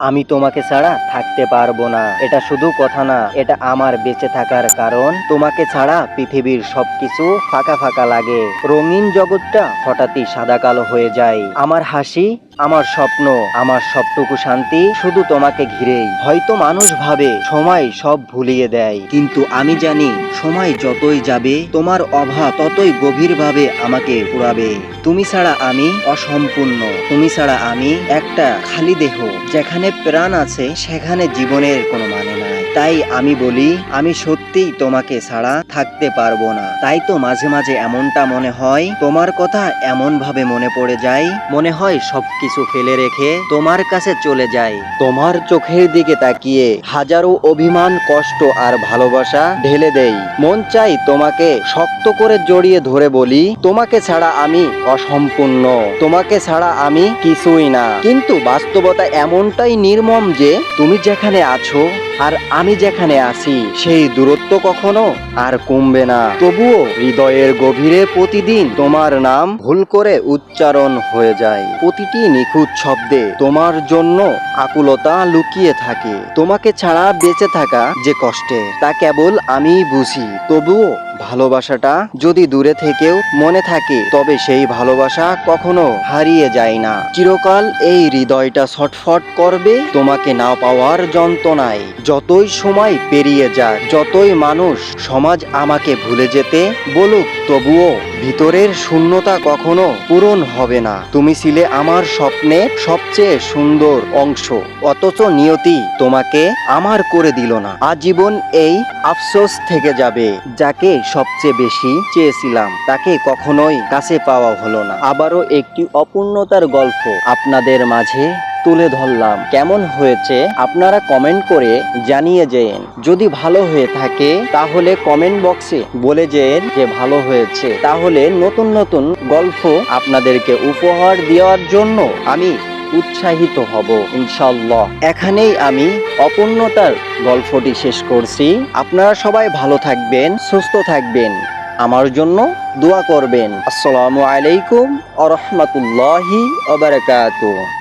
আমি তোমাকে ছাড়া থাকতে পারবো না। এটা শুধু কথা না, এটা আমার বেঁচে থাকার কারণ। তোমাকে ছাড়া পৃথিবীর সবকিছু ফাঁকা ফাঁকা লাগে। রঙিন জগৎটা হঠাৎই সাদা কালো হয়ে যায়। আমার হাসি, আমার স্বপ্ন, আমার সবটুকু শান্তি শুধু তোমাকে ঘিরেই। হয়তো মানুষ ভাবে সময় সব ভুলিয়ে দেয়, কিন্তু আমি জানি সময় যতই যাবে তোমার অভাব ততই গভীরভাবে আমাকে পুরাবে। তুমি ছাড়া আমি অসম্পূর্ণ, তুমি ছাড়া আমি একটা খালি দেহ। যেখানে প্রাণ আছে সেখানে জীবনের কোনো মানে নাই। তাই আমি বলি, আমি সত্যিই তোমাকে ছাড়া থাকতে পারবো না। তাই তো মাঝে মাঝে এমনটা মনে হয়, তোমার কথা এমন ভাবে মনে পড়ে যায়, মনে হয় সবকিছু ফেলে রেখে তোমার কাছে চলে যাই। তোমার চোখের দিকে তাকিয়ে হাজারো অভিমান, কষ্ট আর ভালোবাসা ঢেলে দেই। মন চাই তোমাকে শক্ত করে জড়িয়ে ধরে বলি, তোমাকে ছাড়া আমি অসম্পূর্ণ, তোমাকে ছাড়া আমি কিছুই না। কিন্তু বাস্তবতা এমনটাই নির্মম যে তুমি যেখানে আছো আর আমি যেখানে আছি, সেই দূরত্ব কখনো আর কমবে না। তবুও হৃদয়ের গভীরে প্রতিদিন তোমার নাম ভুল করে উচ্চারণ হয়ে যায়। প্রতিটি নিখুঁত শব্দে তোমার জন্য আকুলতা লুকিয়ে থাকে। তোমাকে ছাড়া বেঁচে থাকা যে কষ্টে, তা কেবল আমিই বুঝি। তবুও ভালোবাসাটা যদি দূরে থেকেও মনে থাকে, তবে সেই ভালোবাসা কখনো হারিয়ে যায় না। চিরকাল এই হৃদয়টা ছটফট করবে তোমাকে না পাওয়ার যন্ত্রণায়। যতই সময় পেরিয়ে যাক, যতই মানুষ সমাজ আমাকে ভুলে যেতে বলুক, তবুও ভিতরের শূন্যতা কখনো পূরণ হবে না। তুমি ছিলে আমার স্বপ্নের সবচেয়ে সুন্দর অংশ, অথচ নিয়তি তোমাকে আমার করে দিল না। আজীবন এই আফসোস থেকে যাবে, যাকে সবচেয়ে বেশি চেয়েছিলাম তাকে কখনোই কাছে পাওয়া হলো না। আবারও একটি অপূর্ণতার গল্প আপনাদের মাঝে তুলে ধরলাম। কেমন হয়েছে আপনারা কমেন্ট করে জানিয়ে যেন। যদি ভালো হয়ে থাকে তাহলে কমেন্ট বক্সে বলে যেন যে ভালো হয়েছে। তাহলে নতুন নতুন গল্প আপনাদেরকে উপহার দেওয়ার জন্য আমি উৎসাহিত হব ইনশাল্লাহ। এখানেই আমি অপূর্ণতার গল্পটি শেষ করছি। আপনারা সবাই ভালো থাকবেন, সুস্থ থাকবেন, আমার জন্য দোয়া করবেন। আসসালামু আলাইকুম ওয়া রাহমাতুল্লাহি ওয়া বারাকাতুহু।